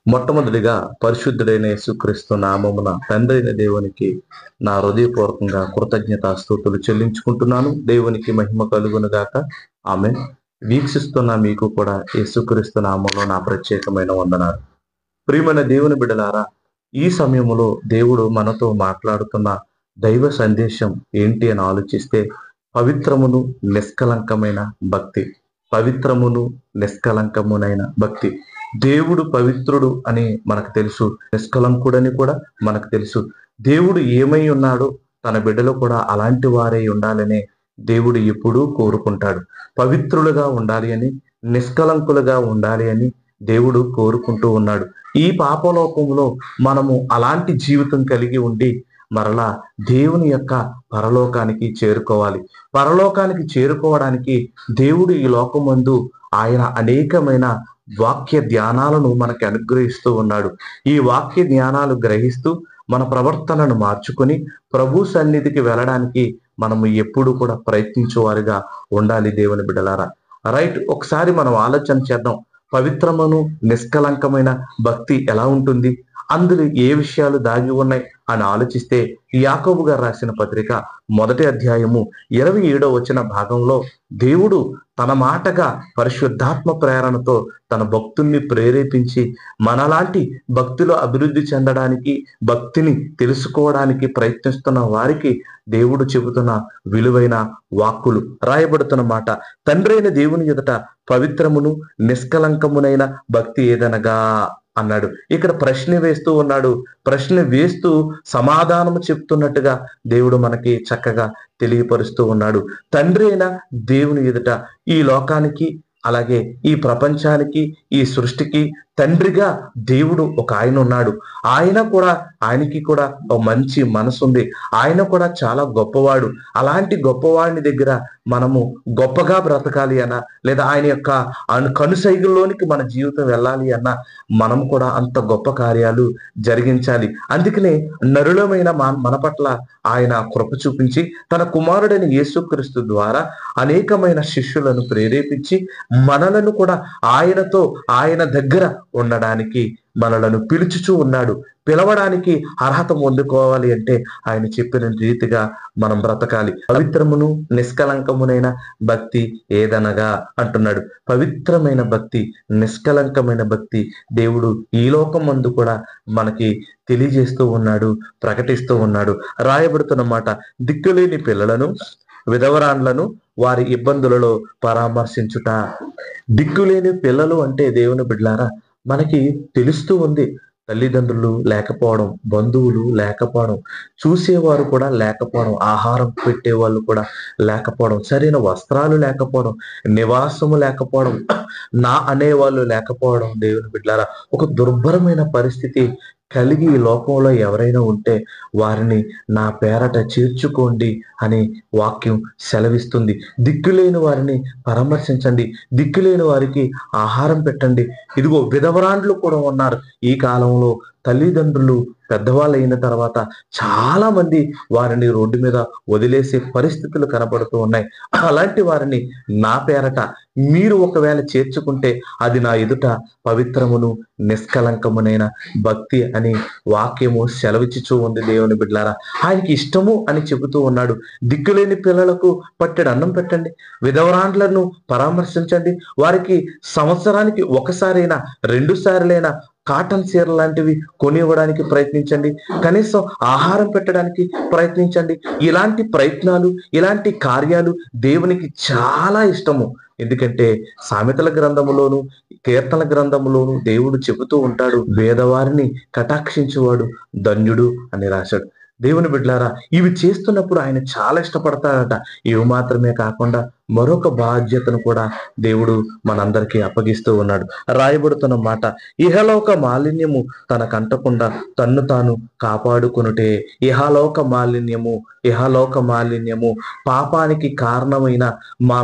మొట్టమొదటిగా పరిశుద్ధుడైన యేసుక్రీస్తు నామమున తండ్రి అయిన దేవునికి నా హృదయపూర్వకంగా కృతజ్ఞతాస్తుతులు చెల్లించుకుంటున్నాను. దేవునికి మహిమ కలుగును గాక. ఆమె వీక్షిస్తున్న మీకు కూడా యేసుక్రీస్తు నామంలో నా ప్రత్యేకమైన వందనాలు. ప్రియమైన దేవుని బిడ్డలారా, ఈ సమయంలో దేవుడు మనతో మాట్లాడుతున్న దైవ సందేశం ఏంటి అని ఆలోచిస్తే, పవిత్రమును నిష్కలంకమైన భక్తి. పవిత్రమును నిష్కలంకమునైన భక్తి. దేవుడు పవిత్రుడు అని మనకు తెలుసు, నిష్కలంకుడని కూడా మనకు తెలుసు. దేవుడు ఏమై ఉన్నాడో తన బిడ్డలు కూడా అలాంటి వారే ఉండాలని దేవుడు ఎప్పుడూ కోరుకుంటాడు. పవిత్రులుగా ఉండాలి అని, నిష్కలంకులుగా ఉండాలి అని దేవుడు కోరుకుంటూ ఉన్నాడు. ఈ పాపలోకంలో మనము అలాంటి జీవితం కలిగి ఉండి మరలా దేవుని యొక్క పరలోకానికి చేరుకోవాలి. పరలోకానికి చేరుకోవడానికి దేవుడు ఈ లోకమందు ఆయన అనేకమైన వాక్య ధ్యానాలను మనకి అనుగ్రహిస్తూ ఉన్నాడు. ఈ వాక్య ధ్యానాలు గ్రహిస్తూ మన ప్రవర్తనను మార్చుకొని ప్రభు సన్నిధికి వెళ్ళడానికి మనము ఎప్పుడు కూడా ప్రయత్నించేవారుగా ఉండాలి. దేవుని బిడ్డలారా, రైట్, ఒకసారి మనం ఆలోచన చేద్దాం. పవిత్రమును నిష్కలంకమైన భక్తి ఎలా ఉంటుంది, అందులో ఏ విషయాలు దాగి ఉన్నాయి అని ఆలోచిస్తే, యాకోబు గారు రాసిన పత్రిక 1వ అధ్యాయము 27వ వచన భాగంలో దేవుడు తన మాటగా పరిశుద్ధాత్మ ప్రేరణతో తన భక్తుల్ని ప్రేరేపించి మనలాంటి భక్తిలో అభివృద్ధి చెందడానికి, భక్తిని తెలుసుకోవడానికి ప్రయత్నిస్తున్న వారికి దేవుడు చెబుతున్న విలువైన వాక్కులు రాయబడుతున్న మాట. తండ్రి అయిన దేవుని ఎదుట పవిత్రమును నిష్కలంకమునైన భక్తి ఏదనగా అన్నాడు. ఇక్కడ ప్రశ్న వేస్తూ ఉన్నాడు. ప్రశ్న వేస్తూ సమాధానము చెప్తున్నట్టుగా దేవుడు మనకి చక్కగా తెలియపరుస్తూ ఉన్నాడు. తండ్రి అయిన దేవుని ఎదుట ఈ లోకానికి, అలాగే ఈ ప్రపంచానికి, ఈ సృష్టికి తండ్రిగా దేవుడు ఒక ఆయన ఉన్నాడు. ఆయనకి కూడా ఒక మంచి మనసు ఉంది. ఆయన కూడా చాలా గొప్పవాడు. అలాంటి గొప్పవాడిని దగ్గర మనము గొప్పగా బ్రతకాలి అన్నా, లేదా ఆయన యొక్క కనుసైగుల్లోనికి మన జీవితం వెళ్ళాలి అన్నా, మనం కూడా అంత గొప్ప కార్యాలు జరిగించాలి. అందుకనే నరులమైన మన పట్ల ఆయన కృప చూపించి తన కుమారుడైన యేసుక్రీస్తు ద్వారా అనేకమైన శిష్యులను ప్రేరేపించి మనలను కూడా ఆయనతో, ఆయన దగ్గర ఉండడానికి మనలను పిలుచుచూ ఉన్నాడు. పిలవడానికి అర్హత పొందుకోవాలి అంటే ఆయన చెప్పిన రీతిగా మనం బ్రతకాలి. పవిత్రమును నిష్కలంకమునైన భక్తి ఏదనగా అంటున్నాడు. పవిత్రమైన భక్తి, నిష్కలంకమైన భక్తి దేవుడు ఈ లోకమందు కూడా మనకి తెలియజేస్తూ ఉన్నాడు, ప్రకటిస్తూ ఉన్నాడు. రాయబడుతున్న మాట, దిక్కులేని పిల్లలను, విధవరాండ్లను వారి ఇబ్బందులలో పరామర్శించుట. దిక్కులేని పిల్లలు అంటే దేవుని బిడ్డలారా, మనకి తెలుస్తూ ఉంది. తల్లిదండ్రులు లేకపోవడం, బంధువులు లేకపోవడం, చూసేవారు కూడా లేకపోవడం, ఆహారం పెట్టేవాళ్ళు కూడా లేకపోవడం, సరైన వస్త్రాలు లేకపోవడం, నివాసము లేకపోవడం, నా అనేవాళ్ళు లేకపోవడం. దేవుని బిడ్డలారా, ఒక దుర్భరమైన పరిస్థితి కలిగి ఈ లోకంలో ఎవరైనా ఉంటే వారిని నా పేరట చేర్చుకోండి అని వాక్యం సెలవిస్తుంది. దిక్కులేని వారిని పరామర్శించండి, దిక్కులేని వారికి ఆహారం పెట్టండి. ఇదిగో విధవరాండ్లు కూడా ఉన్నారు. ఈ కాలంలో తల్లిదండ్రులు పెద్దవాళ్ళు అయిన తర్వాత చాలా మంది వారిని రోడ్డు మీద వదిలేసే పరిస్థితులు కనబడుతూ ఉన్నాయి. అలాంటి వారిని నా పేరట మీరు ఒకవేళ చేర్చుకుంటే అది నా ఎదుట పవిత్రమును నిష్కలంకమునైన భక్తి అని వాక్యము సెలవిచ్చుచూ ఉంది. దేవుని బిడ్డలారా, ఆయనకి ఇష్టము అని చెబుతూ ఉన్నాడు. దిక్కులేని పిల్లలకు పట్టెడు అన్నం పెట్టండి, విధవరాండ్లను పరామర్శించండి, వారికి సంవత్సరానికి ఒకసారైనా 2 సార్లైనా కాటన్ చీర లాంటివి కొనివ్వడానికి ప్రయత్నించండి, కనీసం ఆహారం పెట్టడానికి ప్రయత్నించండి. ఇలాంటి ప్రయత్నాలు, ఇలాంటి కార్యాలు దేవునికి చాలా ఇష్టము. ఎందుకంటే సామెతల గ్రంథములోను, కీర్తన గ్రంథములోను దేవుడు చెబుతూ ఉంటాడు, పేదవారిని కటాక్షించువాడు ధన్యుడు అని రాశాడు. దేవుని బిడ్డలారా, ఇవి చేస్తున్నప్పుడు ఆయన చాలా ఇష్టపడతాడట. ఇవి మాత్రమే కాకుండా మరొక బాధ్యతను కూడా దేవుడు మనందరికీ అప్పగిస్తూ ఉన్నాడు. రాయబడుతున్న మాట, ఇహలోక మాలిన్యము తనకంటకుండా తన్ను తాను కాపాడుకొనుటే. ఇహలోక మాలిన్యము పాపానికి కారణమైన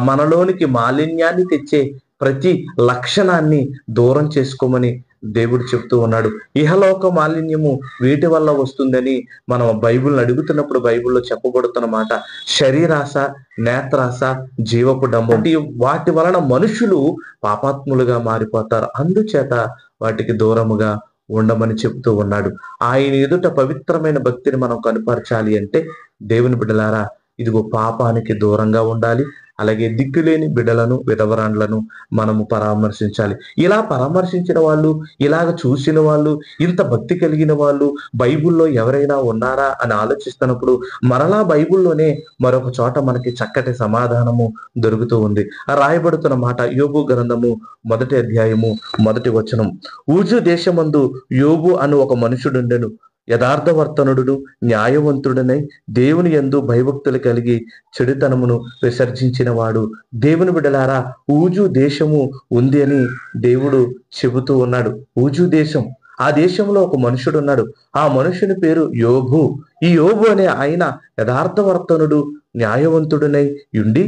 మనలోనికి మాలిన్యాన్ని తెచ్చే ప్రతి లక్షణాన్ని దూరం చేసుకోమని దేవుడు చెప్తూ ఉన్నాడు. ఇహలోక మాలిన్యము వీటి వల్ల వస్తుందని మనం బైబిల్ని అడుగుతున్నప్పుడు బైబిల్లో చెప్పబడుతున్న మాట, శరీరాశ, నేత్రాశ, జీవపు డంబం, వాటి వలన మనుషులు పాపాత్ములుగా మారిపోతారు. అందుచేత వాటికి దూరముగా ఉండమని చెప్తూ ఉన్నాడు. ఆయన ఎదుట పవిత్రమైన భక్తిని మనం కనుపరచాలి అంటే దేవుని బిడ్డలారా, ఇదిగో పాపానికి దూరంగా ఉండాలి. అలాగే దిక్కులేని బిడ్డలను, విధవరాండ్లను మనము పరామర్శించాలి. ఇలా పరామర్శించిన వాళ్ళు, ఇలాగ చూసిన వాళ్ళు, ఇంత భక్తి కలిగిన వాళ్ళు బైబిల్లో ఎవరైనా ఉన్నారా అని ఆలోచిస్తున్నప్పుడు మరలా బైబిల్లోనే మరొక చోట మనకి చక్కటి సమాధానము దొరుకుతూ ఉంది. రాయబడుతున్న మాట యోబు గ్రంథము 1వ అధ్యాయము 1వ వచనం. ఊజు దేశమందు యోబు అను ఒక మనుషుడుండెను. యథార్థవర్తనుడును, న్యాయవంతుడనై దేవుని యందు భయభక్తులు కలిగి చెడుతనమును విసర్జించిన వాడు. దేవుని బిడ్డలారా, ఊజు దేశము ఉంది అని దేవుడు చెబుతూ ఉన్నాడు. ఊజు దేశం, ఆ దేశంలో ఒక మనుషుడు ఉన్నాడు. ఆ మనుషుని పేరు యోబు. ఈ యోబు అనే ఆయన యథార్థవర్తనుడు, న్యాయవంతుడునై ఉండి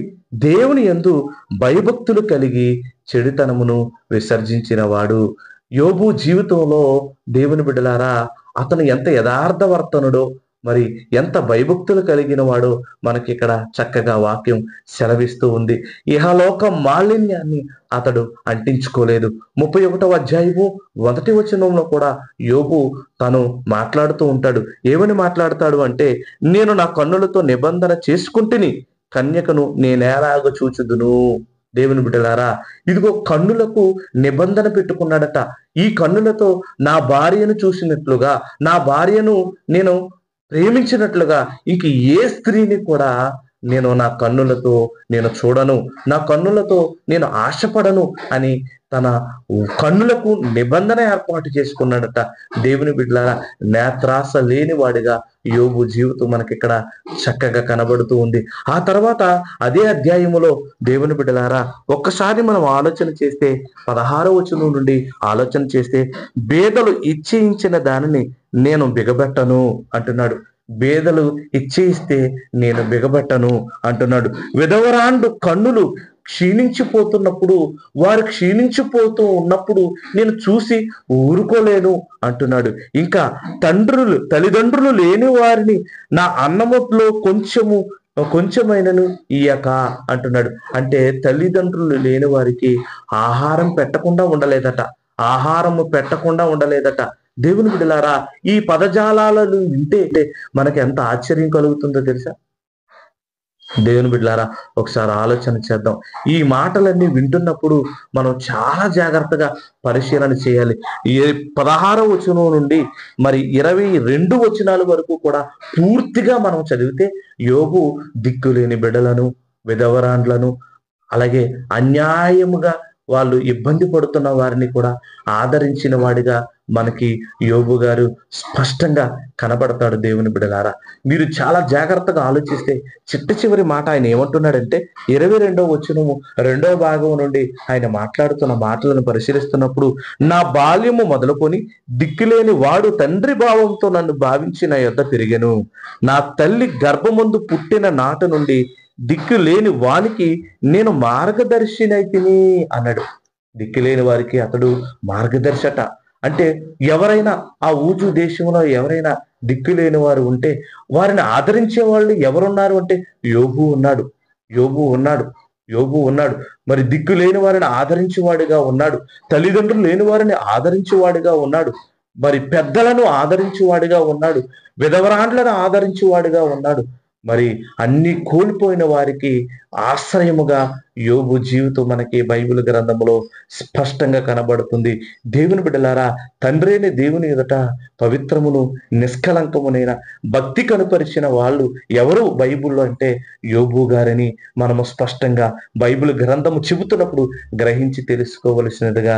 దేవుని యందు భయభక్తులు కలిగి చెడుతనమును విసర్జించిన వాడు. యోబు జీవితంలో దేవుని బిడ్డలారా, అతను ఎంత యథార్థవర్తనుడో, మరి ఎంత భయభక్తులు కలిగిన వాడో మనకి ఇక్కడ చక్కగా వాక్యం సెలవిస్తూ ఉంది. ఇహలోక మాలిన్యాన్ని అతడు అంటించుకోలేదు. 31వ అధ్యాయము 1వ వచనంలో కూడా యోబు తను మాట్లాడుతూ ఉంటాడు. ఏమని మాట్లాడతాడు అంటే, నేను నా కన్నులతో నిబంధన చేసుకుంటుని కన్యకను నేనేలాగ చూచుదును. దేవుని బిడ్డలారా, ఇదిగో కన్నులకు నిబంధన పెట్టుకున్నాడట. ఈ కన్నులతో నా భార్యను చూసినట్లుగా, నా భార్యను నేను ప్రేమించినట్లుగా ఇంక ఏ స్త్రీని కూడా నేను నా కన్నులతో నేను చూడను, నా కన్నులతో నేను ఆశపడను అని తన కన్నులకు నిబంధన ఏర్పాటు చేసుకున్నాడట. దేవుని బిడ్డలారా, నేత్రాస లేని వాడిగా యోబు జీవితం మనకి ఇక్కడ చక్కగా కనబడుతూ ఉంది. ఆ తర్వాత అదే అధ్యాయములో దేవుని బిడ్డలారా, ఒక్కసారి మనం ఆలోచన చేస్తే 16వ వచనం నుండి ఆలోచన చేస్తే, బేదలు ఇచ్చేయించిన దానిని నేను బిగబెట్టను అంటున్నాడు. బేదలు ఇచ్చేయిస్తే నేను బిగబెట్టను అంటున్నాడు. విధవరాండు కన్నులు క్షీణించిపోతున్నప్పుడు, వారు క్షీణించిపోతూ ఉన్నప్పుడు నేను చూసి ఊరుకోలేను అంటున్నాడు. ఇంకా తల్లిదండ్రులు లేని వారిని నా అన్నములో కొంచెమైనను ఇయ్యక అంటున్నాడు. అంటే తల్లిదండ్రులు లేని వారికి ఆహారము పెట్టకుండా ఉండలేదట. దేవుని బిడ్డలారా, ఈ పదజాలాలను వింటే మనకి ఎంత ఆశ్చర్యం కలుగుతుందో తెలుసా? దేవుని బిడ్డలారా, ఒకసారి ఆలోచన చేద్దాం. ఈ మాటలన్నీ వింటున్నప్పుడు మనం చాలా జాగ్రత్తగా పరిశీలన చేయాలి. 16వ వచనం నుండి మరి 22 వచనాల వరకు కూడా పూర్తిగా మనం చదివితే యోబు దిక్కులేని బిడ్డలను, విధవరాండ్లను, అలాగే అన్యాయముగా వాళ్ళు ఇబ్బంది పడుతున్న వారిని కూడా ఆదరించిన వాడిగా మనకి యోబు గారు స్పష్టంగా కనబడతాడు. దేవుని బిడ్డలారా, మీరు చాలా జాగ్రత్తగా ఆలోచిస్తే చిట్ట చివరి మాట ఆయన ఏమంటున్నాడంటే, 22వ వచనము 2వ భాగం నుండి ఆయన మాట్లాడుతున్న మాటలను పరిశీలిస్తున్నప్పుడు, నా బాల్యము మొదలుకొని దిక్కులేని వాడు తండ్రి భావంతో నన్ను భావించి నా యొద్ద పెరిగెను. నా తల్లి గర్భమందు పుట్టిన నాట నుండి దిక్కు లేని వానికి నేను మార్గదర్శినైతిని అన్నాడు. దిక్కులేని వారికి అతడు మార్గదర్శట. అంటే ఎవరైనా ఆ ఊజు దేశంలో ఎవరైనా దిక్కులేని వారు ఉంటే వారిని ఆదరించే వాళ్ళు ఎవరున్నారు అంటే యోబు ఉన్నాడు. మరి దిక్కు లేని వారిని ఆదరించేవాడిగా ఉన్నాడు. తల్లిదండ్రులు లేని వారిని ఆదరించేవాడిగా ఉన్నాడు. మరి పెద్దలను ఆదరించేవాడిగా ఉన్నాడు. విధవరాండ్లను ఆదరించేవాడిగా ఉన్నాడు. మరి అన్ని కోల్పోయిన వారికి ఆశ్రయముగా యోబు జీవితం మనకి బైబిల్ గ్రంథంలో స్పష్టంగా కనబడుతుంది. దేవుని బిడ్డలారా, తండ్రి అయిన దేవుని ఎదుట పవిత్రమును నిష్కలంకమునైన భక్తి కనుపరిచిన వాళ్ళు ఎవరు బైబిల్లో అంటే యోబు గారని మనము స్పష్టంగా బైబిల్ గ్రంథము చెబుతున్నప్పుడు గ్రహించి తెలుసుకోవలసినదిగా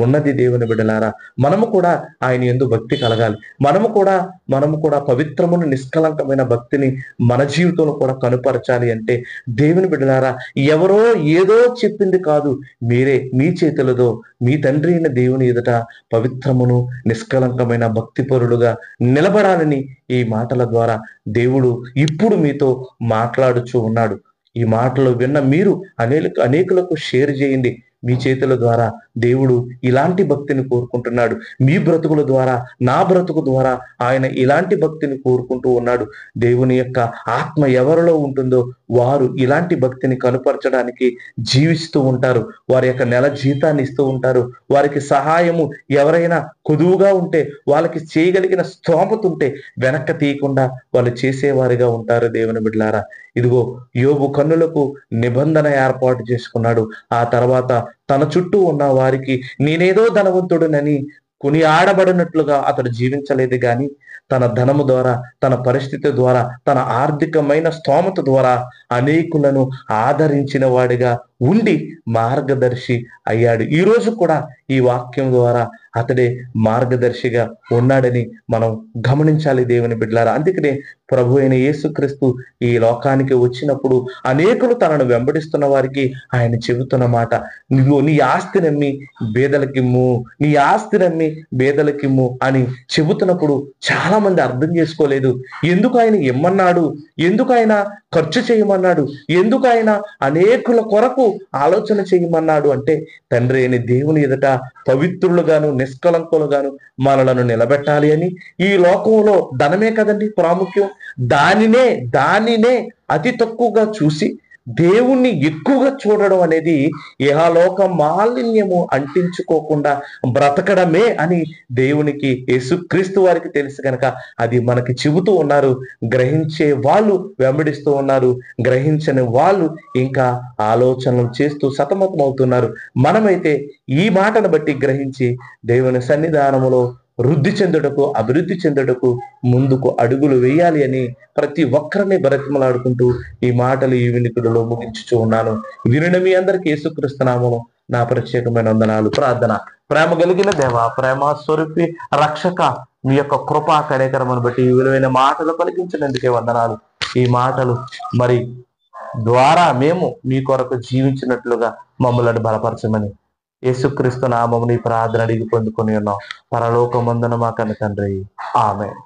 ఉన్నది. దేవుని బిడ్డలారా, మనము కూడా ఆయన యందు భక్తి కలగాలి. మనము కూడా పవిత్రమును నిష్కలంకమైన భక్తిని మన జీవితంలో కూడా కనుపరచాలి. అంటే దేవుని బిడ్డలారా, ఎవరో ఏదో చెప్పింది కాదు, మీరే మీ చేతులతో మీ తండ్రి అయిన దేవుని ఎదుట పవిత్రమును నిష్కలంకమైన భక్తిపరులుగా నిలబడాలని ఈ మాటల ద్వారా దేవుడు ఇప్పుడు మీతో మాట్లాడుచూ ఉన్నాడు. ఈ మాటలు విన్న మీరు అనేకులకు షేర్ చేయండి. మీ చేతుల ద్వారా దేవుడు ఇలాంటి భక్తిని కోరుకుంటున్నాడు. మీ బ్రతుకుల ద్వారా, నా బ్రతుకు ద్వారా ఆయన ఇలాంటి భక్తిని కోరుకుంటూ ఉన్నాడు. దేవుని యొక్క ఆత్మ ఎవరిలో ఉంటుందో వారు ఇలాంటి భక్తిని కనుపరచడానికి జీవిస్తూ ఉంటారు. వారి యొక్క నెల జీతాన్ని ఇస్తూ ఉంటారు. వారికి సహాయము ఎవరైనా కొదువుగా ఉంటే, వాళ్ళకి చేయగలిగిన స్తోమత ఉంటే వెనక్కి తీయకుండా వాళ్ళు చేసేవారిగా ఉంటారు. దేవుని బిడ్డలారా, ఇదిగో యోబు కన్నులకు నిబంధన ఏర్పాటు చేసుకున్నాడు. ఆ తర్వాత తన చుట్టూ ఉన్న వారికి నేనేదో ధనవంతుడునని కొని ఆడబడినట్లుగా అతడు జీవించలేదు గాని తన ధనము ద్వారా, తన పరిస్థితి ద్వారా, తన ఆర్థికమైన స్తోమత ద్వారా అనేకులను ఆదరించిన వాడిగా ఉండి మార్గదర్శి అయ్యాడు. ఈ రోజు కూడా ఈ వాక్యం ద్వారా అతడే మార్గదర్శిగా ఉన్నాడని మనం గమనించాలి దేవుని బిడ్డలారా. అందుకనే ప్రభు అయిన యేసుక్రీస్తు ఈ లోకానికి వచ్చినప్పుడు అనేకులు తనను వెంబడిస్తున్న వారికి ఆయన చెబుతున్న మాట, నువ్వు నీ ఆస్తి నమ్మి బేదలకిమ్ము, నీ ఆస్తి నమ్మి బేదలకిమ్ము అని చెబుతున్నప్పుడు చాలా మంది అర్థం చేసుకోలేదు. ఎందుకు ఆయన ఇమ్మన్నాడు, ఎందుకు ఆయన ఖర్చు చేయమన్నాడు, ఎందుకు ఆయన అనేకుల కొరకు ఆలోచన చేయమన్నాడు అంటే తండ్రి అయిన దేవుని ఎదుట పవిత్రులుగాను నిష్కలంకులుగాను మనలను నిలబెట్టాలి అని. ఈ లోకంలో ధనమే కదండి ప్రాముఖ్యం. దానినే అతి తక్కువగా చూసి దేవుణ్ణి ఎక్కువగా చూడడం అనేది ఇహలోక మాలిన్యము అంటించుకోకుండా బ్రతకడమే అని దేవునికి, యేసుక్రీస్తు వారికి తెలుసు కనుక అది మనకి చెబుతూ ఉన్నారు. గ్రహించే వాళ్ళు వెంబడిస్తూ ఉన్నారు, గ్రహించని వాళ్ళు ఇంకా ఆలోచనలు చేస్తూ సతమతం అవుతున్నారు. మనమైతే ఈ మాటను బట్టి గ్రహించి దేవుని సన్నిధానములో వృద్ధి చెందుటకు, అభివృద్ధి చెందుటకు ముందుకు అడుగులు వేయాలి అని ప్రతి ఒక్కరిని బ్రతిమలాడుకుంటూ ఈ మాటలు ఈ వినికిడిలో ముగించుచూ ఉన్నాను. వినిన మీ అందరికీ యేసుక్రీస్తు నామములో నా ప్రత్యేకమైన వందనాలు. ప్రార్థన. ప్రేమ కలిగిన దేవ, ప్రేమ స్వరూపి, రక్షక, మీ యొక్క కృపా కార్యక్రమాన్ని బట్టి ఈ విలువైన మాటలు పలికించినందుకే వందనాలు. ఈ మాటలు మరి ద్వారా మేము మీ కొరకు జీవించినట్లుగా మమ్మల్ని బలపరచమని యేసుక్రీస్తు నామముని ప్రార్థన అడిగి పొందుకొని ఉన్నాం. పరలోకమందున మా కన్న తండ్రి. ఆమేన్.